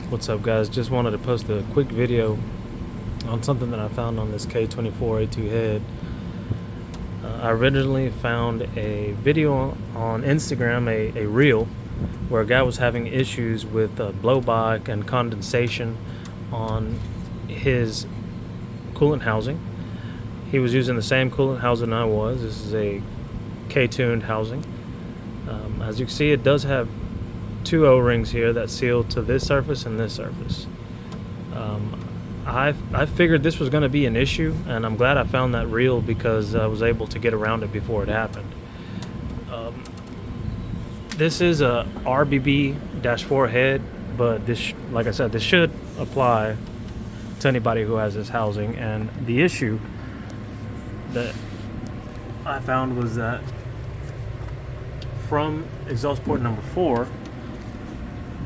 What's up, guys? Just wanted to post a quick video on something that I found on this K24 A2 head. I originally found a video on Instagram, a reel, where a guy was having issues with blow-by and condensation on his coolant housing. He was using the same coolant housing I was. This is a K-tuned housing. As you can see, it does have two O-rings here that seal to this surface and this surface. I figured this was going to be an issue, and I'm glad I found that reel because I was able to get around it before it happened. This is a RBB-4 head, but this, like I said, this should apply to anybody who has this housing. And the issue that I found was that from exhaust port number 4,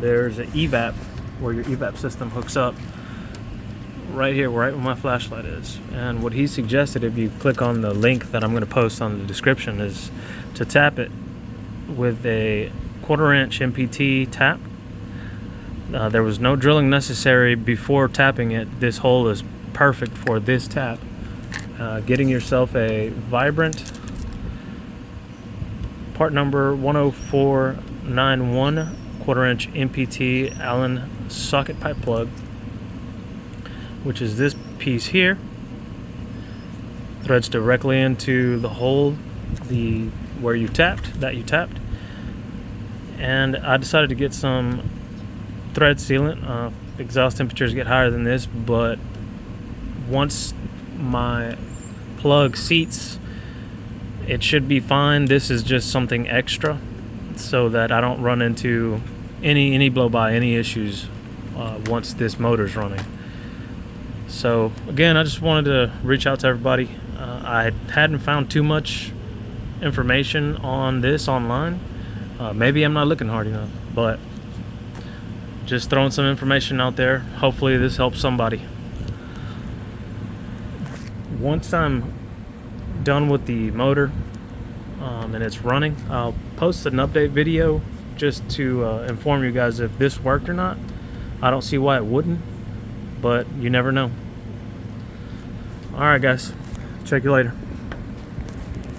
there's an EVAP where your EVAP system hooks up right here, right where my flashlight is. And what he suggested, if you click on the link that I'm going to post on the description, is to tap it with a 1/4 inch MPT tap. There was no drilling necessary before tapping it. This hole is perfect for this tap. Getting yourself a Vibrant part number 10491 1/4 inch MPT Allen socket pipe plug, which is this piece here, threads directly into the hole where you tapped, and I decided to get some thread sealant. Exhaust temperatures get higher than this, but once my plug seats, it should be fine. This is just something extra so that I don't run into any blow-by, any issues once this motor's running. So again, I just wanted to reach out to everybody. I hadn't found too much information on this online. Maybe I'm not looking hard enough, but just throwing some information out there. Hopefully this helps somebody. Once I'm done with the motor and it's running, I'll post an update video just to inform you guys if this worked or not. I don't see why it wouldn't, but you never know. Alright guys, check you later.